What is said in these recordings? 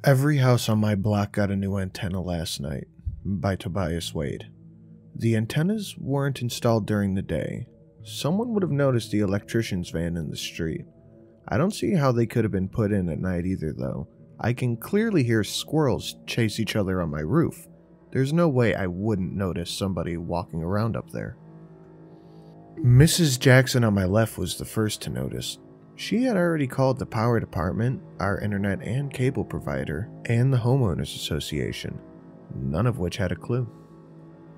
Every house on my block got a new antenna last night, by TobiasWade. The antennas weren't installed during the day. Someone would have noticed the electrician's van in the street. I don't see how they could have been put in at night either, though. I can clearly hear squirrels chase each other on my roof. There's no way I wouldn't notice somebody walking around up there. Mrs. Jackson on my left was the first to notice. She had already called the power department, our internet and cable provider, and the homeowners association, none of which had a clue.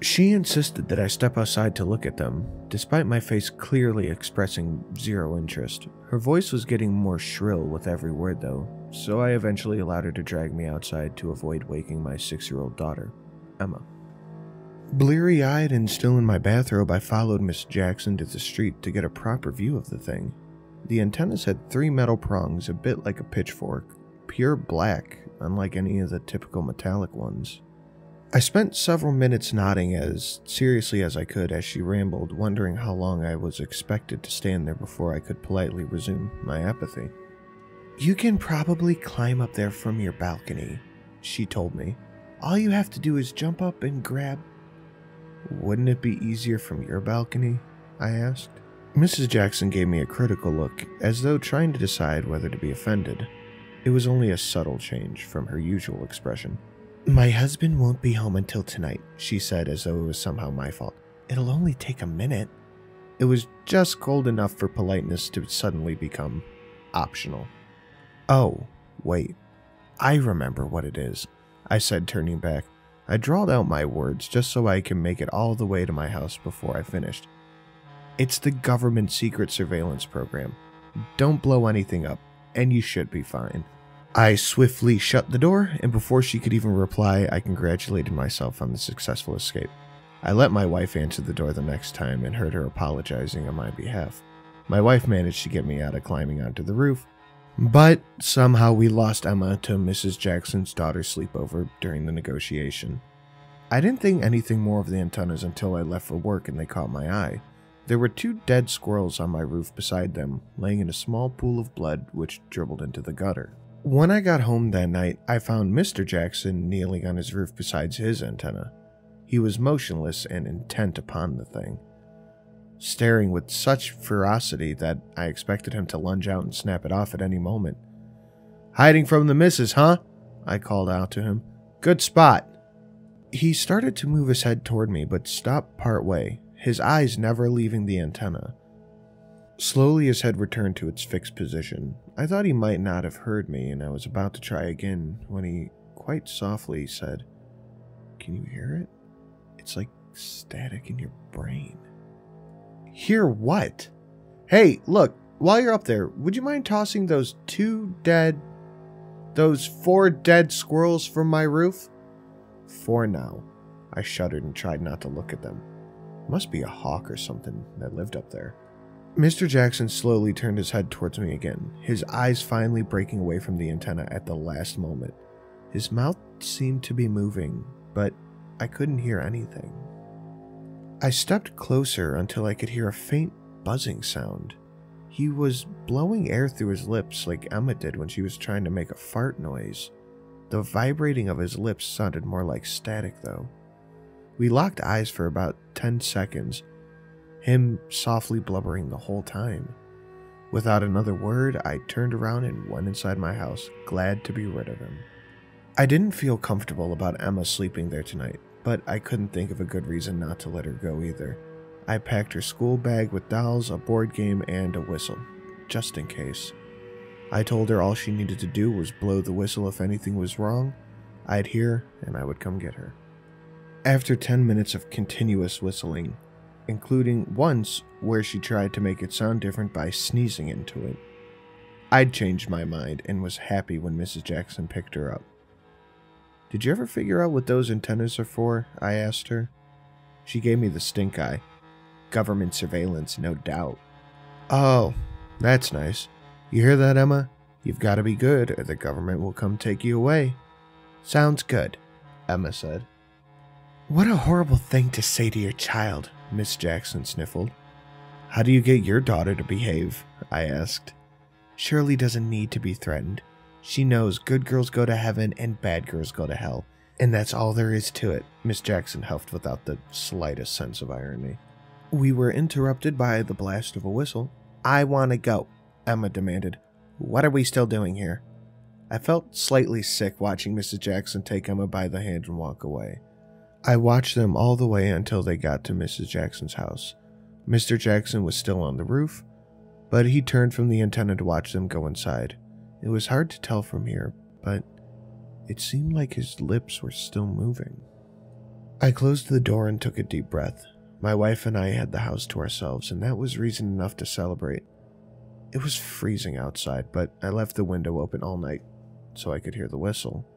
She insisted that I step outside to look at them, despite my face clearly expressing zero interest. Her voice was getting more shrill with every word though, so I eventually allowed her to drag me outside to avoid waking my 6-year-old daughter, Emma. Bleary-eyed and still in my bathrobe, I followed Miss Jackson to the street to get a proper view of the thing. The antennas had 3 metal prongs a bit like a pitchfork, pure black, unlike any of the typical metallic ones. I spent several minutes nodding as seriously as I could as she rambled, wondering how long I was expected to stand there before I could politely resume my apathy. "You can probably climb up there from your balcony," she told me. "All you have to do is jump up and grab—" "Wouldn't it be easier from your balcony?" I asked. Mrs. Jackson gave me a critical look, as though trying to decide whether to be offended. It was only a subtle change from her usual expression. "My husband won't be home until tonight," she said, as though it was somehow my fault. "It'll only take a minute." It was just cold enough for politeness to suddenly become optional. "Oh, wait. I remember what it is," I said, turning back. I drawled out my words just so I can make it all the way to my house before I finished. "It's the government secret surveillance program. Don't blow anything up, and you should be fine." I swiftly shut the door, and before she could even reply, I congratulated myself on the successful escape. I let my wife answer the door the next time and heard her apologizing on my behalf. My wife managed to get me out of climbing onto the roof, but somehow we lost Emma to Mrs. Jackson's daughter's sleepover during the negotiation. I didn't think anything more of the antennas until I left for work and they caught my eye. There were 2 dead squirrels on my roof beside them, laying in a small pool of blood which dribbled into the gutter. When I got home that night, I found Mr. Jackson kneeling on his roof beside his antenna. He was motionless and intent upon the thing, staring with such ferocity that I expected him to lunge out and snap it off at any moment. "Hiding from the missus, huh?" I called out to him. "Good spot." He started to move his head toward me, but stopped partway, his eyes never leaving the antenna. Slowly his head returned to its fixed position. I thought he might not have heard me, and I was about to try again when he quite softly said, "Can you hear it? It's like static in your brain." "Hear what?" "Hey, look, while you're up there, would you mind tossing those 4 dead squirrels from my roof?" "4 now." I shuddered and tried not to look at them. Must be a hawk or something that lived up there. Mr. Jackson slowly turned his head towards me again, his eyes finally breaking away from the antenna at the last moment. His mouth seemed to be moving, but I couldn't hear anything. I stepped closer until I could hear a faint buzzing sound. He was blowing air through his lips like Emma did when she was trying to make a fart noise. The vibrating of his lips sounded more like static though. We locked eyes for about 10 seconds, him softly blubbering the whole time. Without another word, I turned around and went inside my house, glad to be rid of him. I didn't feel comfortable about Emma sleeping there tonight, but I couldn't think of a good reason not to let her go either. I packed her school bag with dolls, a board game, and a whistle, just in case. I told her all she needed to do was blow the whistle if anything was wrong. I'd hear, and I would come get her. After 10 minutes of continuous whistling, including once where she tried to make it sound different by sneezing into it, I'd changed my mind and was happy when Mrs. Jackson picked her up. "Did you ever figure out what those antennas are for?" I asked her. She gave me the stink eye. "Government surveillance, no doubt." "Oh, that's nice. You hear that, Emma? You've got to be good or the government will come take you away." "Sounds good," Emma said. "What a horrible thing to say to your child," Miss Jackson sniffled. "How do you get your daughter to behave?" I asked. "Shirley doesn't need to be threatened. She knows good girls go to heaven and bad girls go to hell, and that's all there is to it, Miss Jackson huffed without the slightest sense of irony. We were interrupted by the blast of a whistle. I want to go, Emma demanded. What are we still doing here? I felt slightly sick watching Mrs. Jackson take Emma by the hand and walk away. I watched them all the way until they got to Mrs. Jackson's house. Mr. Jackson was still on the roof, but he turned from the antenna to watch them go inside. It was hard to tell from here, but it seemed like his lips were still moving. I closed the door and took a deep breath. My wife and I had the house to ourselves, and that was reason enough to celebrate. It was freezing outside, but I left the window open all night so I could hear the whistle.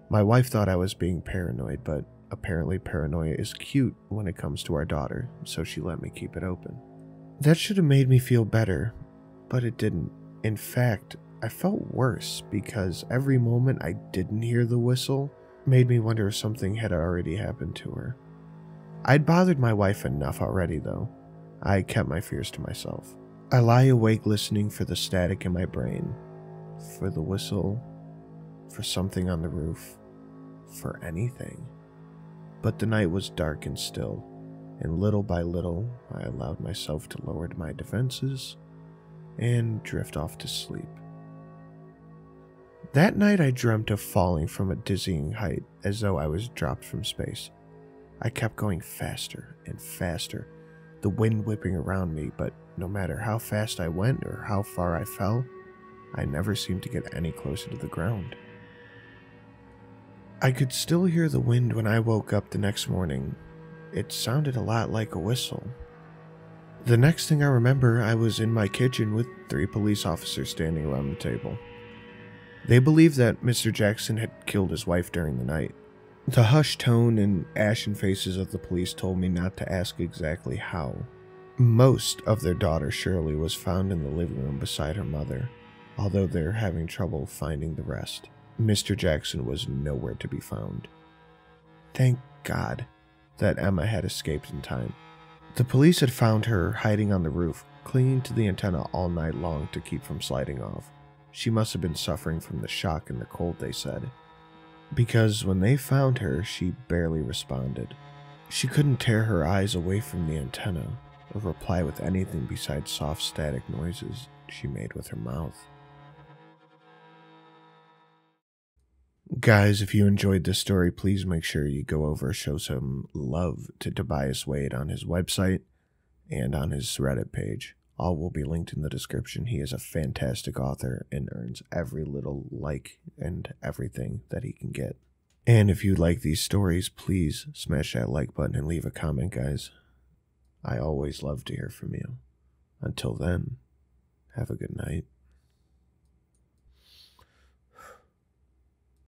My wife thought I was being paranoid, but apparently paranoia is cute when it comes to our daughter, so she let me keep it open. That should have made me feel better, but it didn't. In fact, I felt worse because every moment I didn't hear the whistle made me wonder if something had already happened to her. I'd bothered my wife enough already, though. I kept my fears to myself. I lie awake listening for the static in my brain, for the whistle, for something on the roof, for anything. But the night was dark and still, and little by little I allowed myself to lower my defenses and drift off to sleep. That night I dreamt of falling from a dizzying height as though I was dropped from space. I kept going faster and faster, the wind whipping around me, but no matter how fast I went or how far I fell, I never seemed to get any closer to the ground. I could still hear the wind when I woke up the next morning. It sounded a lot like a whistle. The next thing I remember, I was in my kitchen with 3 police officers standing around the table. They believed that Mr. Jackson had killed his wife during the night. The hushed tone and ashen faces of the police told me not to ask exactly how. Most of their daughter Shirley was found in the living room beside her mother, although they're having trouble finding the rest. Mr. Jackson was nowhere to be found. Thank God that Emma had escaped in time. The police had found her hiding on the roof, clinging to the antenna all night long to keep from sliding off. She must have been suffering from the shock and the cold, they said, because when they found her, she barely responded. She couldn't tear her eyes away from the antenna or reply with anything besides soft static noises she made with her mouth. Guys, if you enjoyed this story, please make sure you go over and show some love to TobiasWade on his website and on his Reddit page. All will be linked in the description. He is a fantastic author and earns every little like and everything that he can get. And if you like these stories, please smash that like button and leave a comment, guys. I always love to hear from you. Until then, have a good night.